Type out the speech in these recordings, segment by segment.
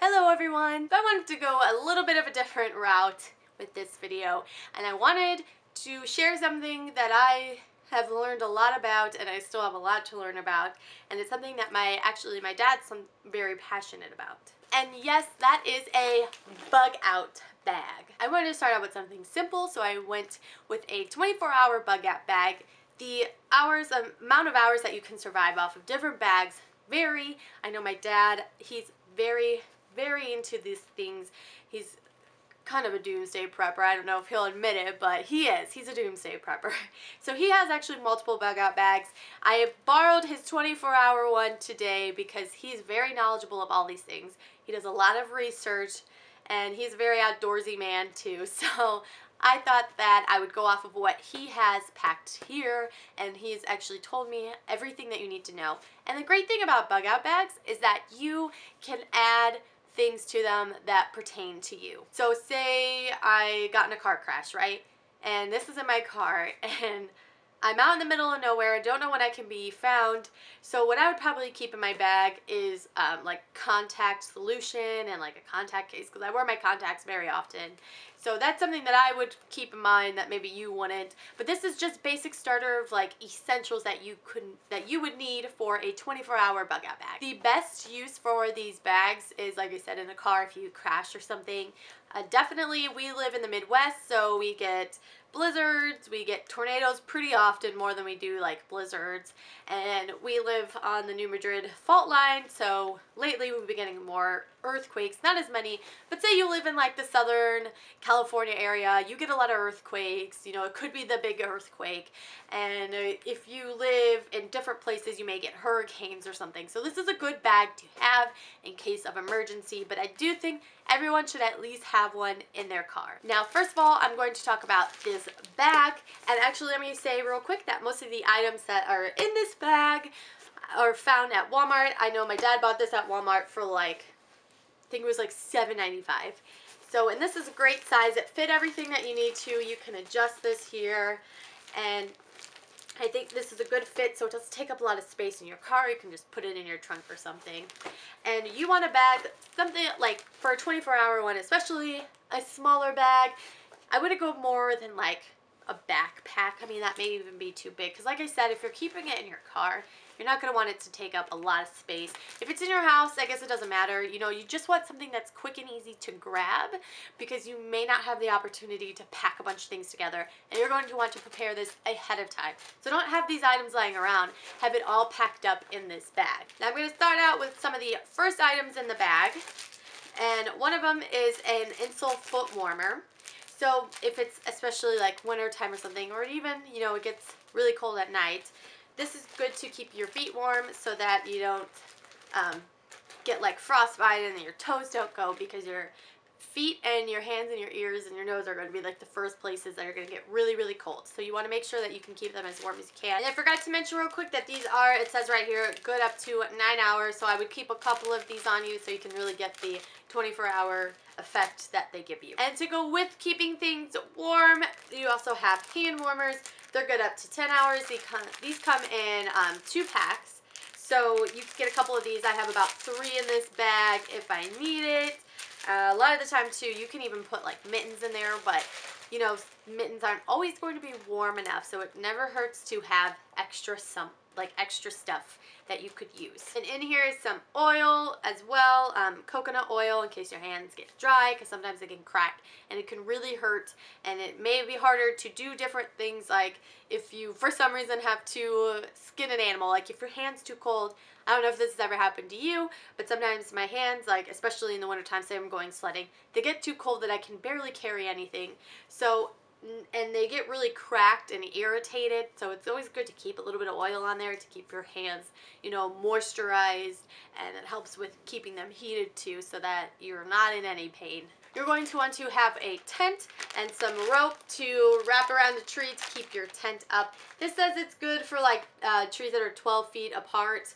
Hello everyone! I wanted to go a little bit of a different route with this video, and I wanted to share something that I have learned a lot about, and I still have a lot to learn about, and it's something that my dad's very passionate about. And yes, that is a bug out bag. I wanted to start out with something simple, so I went with a 24-hour bug out bag. The amount of hours that you can survive off of different bags vary. I know my dad, he's very into these things. He's kind of a doomsday prepper. I don't know if he'll admit it, but he is. He's a doomsday prepper. So he has actually multiple bug out bags. I borrowed his 24-hour one today because he's very knowledgeable of all these things. He does a lot of research and he's a very outdoorsy man too. So I thought that I would go off of what he has packed here, and he's actually told me everything that you need to know. And the great thing about bug out bags is that you can add things to them that pertain to you. So say I got in a car crash, right? And this is in my car and I'm out in the middle of nowhere, I don't know when I can be found. So what I would probably keep in my bag is like contact solution and like a contact case, because I wear my contacts very often. So that's something that I would keep in mind that maybe you wouldn't. But this is just basic starter of like essentials that you would need for a 24-hour bug out bag. The best use for these bags is, like I said, in a car if you crash or something. Definitely, we live in the Midwest, so we get blizzards, we get tornadoes pretty often, more than we do like blizzards, and we live on the New Madrid fault line, so lately we've been getting more earthquakes, not as many, but say you live in like the Southern California area, you get a lot of earthquakes. You know, it could be the big earthquake, and if you live in different places you may get hurricanes or something. So this is a good bag to have in case of emergency, but I do think everyone should at least have one in their car. Now, first of all, I'm going to talk about this bag, and actually let me say real quick that most of the items that are in this bag are found at Walmart. I know my dad bought this at Walmart for like, I think it was like $7.95. So, and this is a great size. It fit everything that you need to. You can adjust this here, and I think this is a good fit, so it doesn't take up a lot of space in your car. You can just put it in your trunk or something. And you want a bag, something like for a 24-hour one, especially a smaller bag. I wouldn't go more than like a backpack. I mean, that may even be too big, because like I said, if you're keeping it in your car, you're not going to want it to take up a lot of space. If it's in your house, I guess it doesn't matter. You know, you just want something that's quick and easy to grab, because you may not have the opportunity to pack a bunch of things together, and you're going to want to prepare this ahead of time. So don't have these items lying around. Have it all packed up in this bag. Now I'm going to start out with some of the first items in the bag, and one of them is an insole foot warmer. So if it's especially like winter time or something, or even, you know, it gets really cold at night, this is good to keep your feet warm so that you don't get like frostbite and your toes don't go, because your feet and your hands and your ears and your nose are going to be like the first places that are going to get really cold. So you want to make sure that you can keep them as warm as you can. And I forgot to mention real quick that these are, it says right here, good up to 9 hours. So I would keep a couple of these on you so you can really get the 24-hour effect that they give you. And to go with keeping things warm, you also have hand warmers. They're good up to 10 hours. These come in 2 packs. So you can get a couple of these. I have about 3 in this bag if I need it. A lot of the time too, you can even put like mittens in there, but you know, mittens aren't always going to be warm enough, so it never hurts to have extra stuff that you could use. And in here is some oil as well, coconut oil, in case your hands get dry, because sometimes they can crack and it can really hurt, and it may be harder to do different things, like if you for some reason have to skin an animal, like if your hand's too cold. I don't know if this has ever happened to you, but sometimes my hands, like especially in the wintertime, say I'm going sledding, they get too cold that I can barely carry anything. So, and they get really cracked and irritated, so it's always good to keep a little bit of oil on there to keep your hands, you know, moisturized, and it helps with keeping them heated too, so that you're not in any pain. You're going to want to have a tent and some rope to wrap around the tree to keep your tent up. This says it's good for like trees that are 12 feet apart.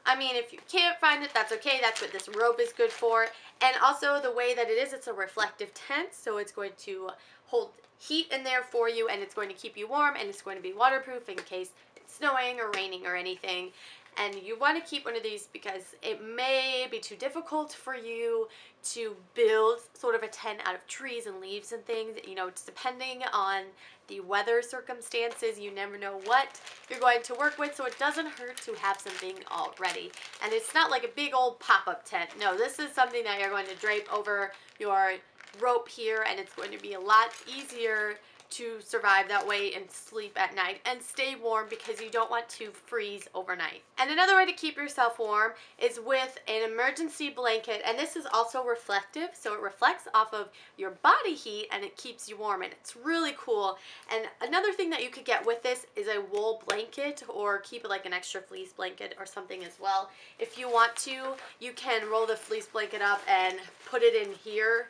I mean, if you can't find it, that's okay. That's what this rope is good for. And also the way that it is, it's a reflective tent, so it's going to hold heat in there for you, and it's going to keep you warm, and it's going to be waterproof in case it's snowing or raining or anything. And you want to keep one of these because it may be too difficult for you to build sort of a tent out of trees and leaves and things. You know, it's depending on the weather circumstances. You never know what you're going to work with, so it doesn't hurt to have something already. And it's not like a big old pop-up tent. No, this is something that you're going to drape over your rope here, and it's going to be a lot easier to survive that way and sleep at night and stay warm because you don't want to freeze overnight. And another way to keep yourself warm is with an emergency blanket, and this is also reflective, so it reflects off of your body heat and it keeps you warm, and it's really cool. And another thing that you could get with this is a wool blanket, or keep it like an extra fleece blanket or something as well. If you want to, you can roll the fleece blanket up and put it in here.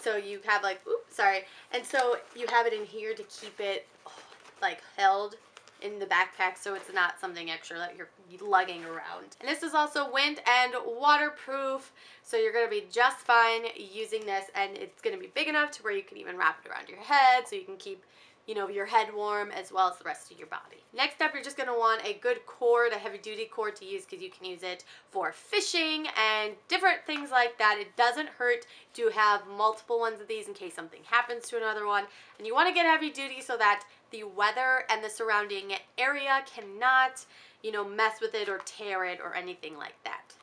So you have like, oops, sorry. And so you have it in here to keep it like held in the backpack, so it's not something extra that you're lugging around. And this is also wind and waterproof, so you're gonna be just fine using this, and it's gonna be big enough to where you can even wrap it around your head so you can keep, you know, your head warm as well as the rest of your body. Next up, you're just gonna want a good cord, a heavy duty cord to use, because you can use it for fishing and different things like that. It doesn't hurt to have multiple ones of these in case something happens to another one. And you wanna get heavy duty so that the weather and the surrounding area cannot, you know, mess with it or tear it or anything like that.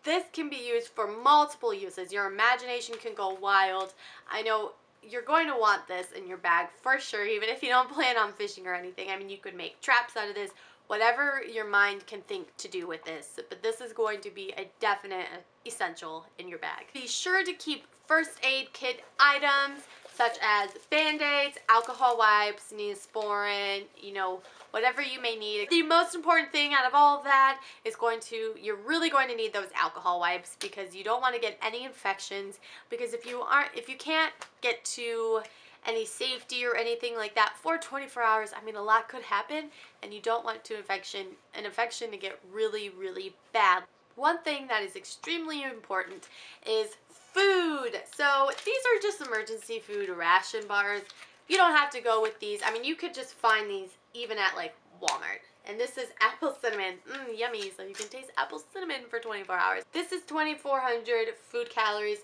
This can be used for multiple uses. Your imagination can go wild. I know you're going to want this in your bag for sure, even if you don't plan on fishing or anything. I mean, you could make traps out of this, whatever your mind can think to do with this, but this is going to be a definite essential in your bag. Be sure to keep first aid kit items such as Band-Aids, alcohol wipes, Neosporin, you know, whatever you may need. The most important thing out of all of that is you're really going to need those alcohol wipes, because you don't want to get any infections, because if you can't get to any safety or anything like that for 24 hours, I mean, a lot could happen, and you don't want an infection to get really, really bad. One thing that is extremely important is food. So these are just emergency food ration bars. You don't have to go with these. I mean, you could just find these even at like Walmart. And this is apple cinnamon. Yummy. So you can taste apple cinnamon for 24 hours. This is 2,400 food calories.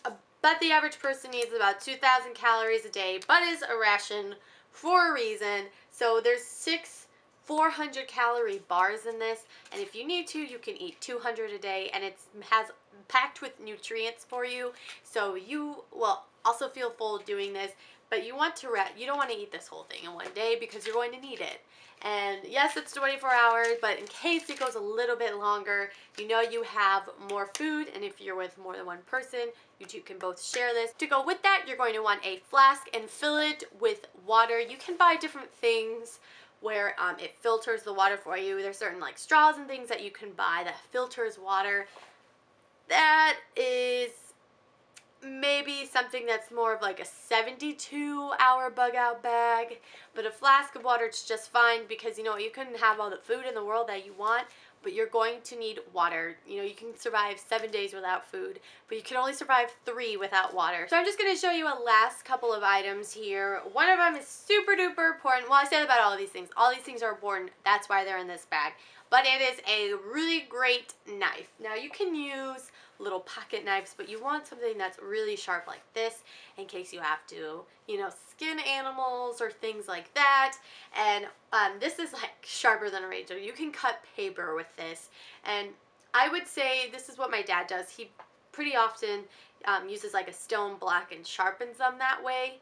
But the average person needs about 2,000 calories a day, but is a ration for a reason. So there's 6 400-calorie bars in this, and if you need to, you can eat 200 a day, and it has packed with nutrients for you, so you will also feel full doing this. But you don't want to eat this whole thing in one day, because you're going to need it. And yes, it's 24 hours, but in case it goes a little bit longer, you know you have more food, and if you're with more than one person, you two can both share this. To go with that, you're going to want a flask and fill it with water. You can buy different things where it filters the water for you. There's certain like straws and things that you can buy that filters water. That is maybe something that's more of like a 72-hour bug out bag, but a flask of water is just fine, because you know you can have all the food in the world that you want, but you're going to need water. You know, you can survive 7 days without food, but you can only survive 3 without water. So I'm just going to show you a last couple of items here. One of them is super duper important. Well, I said about all of these things. All these things are important. That's why they're in this bag. But it is a really great knife. Now, you can use little pocket knives, but you want something that's really sharp like this in case you have to, you know, skin animals or things like that. And this is like sharper than a razor. You can cut paper with this, and I would say this is what my dad does. He pretty often uses like a stone block and sharpens them that way,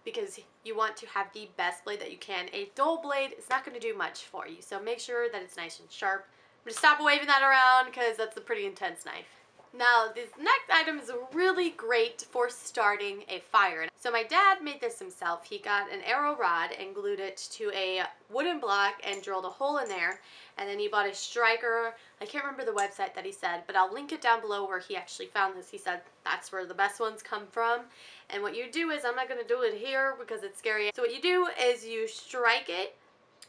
because you want to have the best blade that you can. A dull blade is not going to do much for you, so make sure that it's nice and sharp. I'm going to stop waving that around because that's a pretty intense knife. Now, this next item is really great for starting a fire. So my dad made this himself. He got an arrow rod and glued it to a wooden block and drilled a hole in there. And then he bought a striker. I can't remember the website that he said, but I'll link it down below where he actually found this. He said that's where the best ones come from. And what you do is, I'm not going to do it here because it's scary. So what you do is you strike it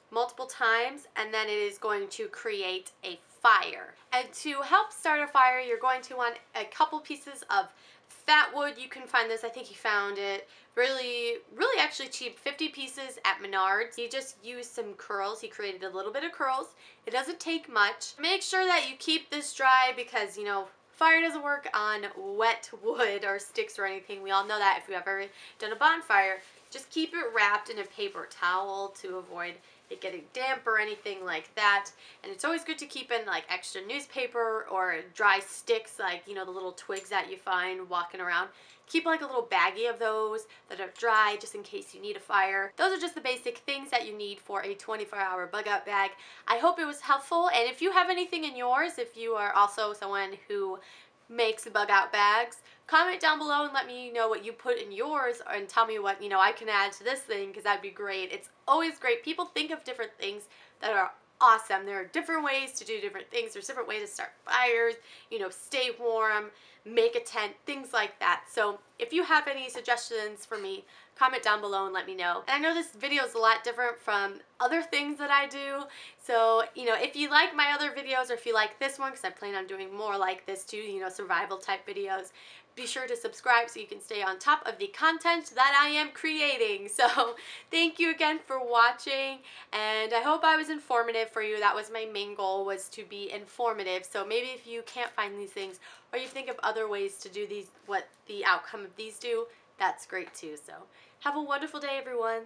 multiple times, and then it is going to create a fire. And to help start a fire, you're going to want a couple pieces of fat wood. You can find this, I think he found it really actually cheap, 50 pieces at Menards. He just used some curls. He created a little bit of curls. It doesn't take much. Make sure that you keep this dry because, you know, fire doesn't work on wet wood or sticks or anything. We all know that if you've ever done a bonfire. Just keep it wrapped in a paper towel to avoid it getting damp or anything like that. And it's always good to keep in like extra newspaper or dry sticks, like, you know, the little twigs that you find walking around. Keep like a little baggie of those that are dry just in case you need a fire. Those are just the basic things that you need for a 24-hour bug out bag. I hope it was helpful, and if you have anything in yours, if you are also someone who makes bug out bags, comment down below and let me know what you put in yours, and tell me what, you know, I can add to this thing, because that'd be great. It's always great. People think of different things that are awesome. There are different ways to do different things. There's different ways to start fires, you know, stay warm, make a tent, things like that. So if you have any suggestions for me, comment down below and let me know. And I know this video is a lot different from other things that I do, so, you know, if you like my other videos, or if you like this one, because I plan on doing more like this too, you know, survival type videos, be sure to subscribe so you can stay on top of the content that I am creating. So thank you again for watching, and I hope I was informative for you. That was my main goal, was to be informative. So maybe if you can't find these things, or you think of other ways to do these, what the outcome of these do, that's great too. So have a wonderful day, everyone.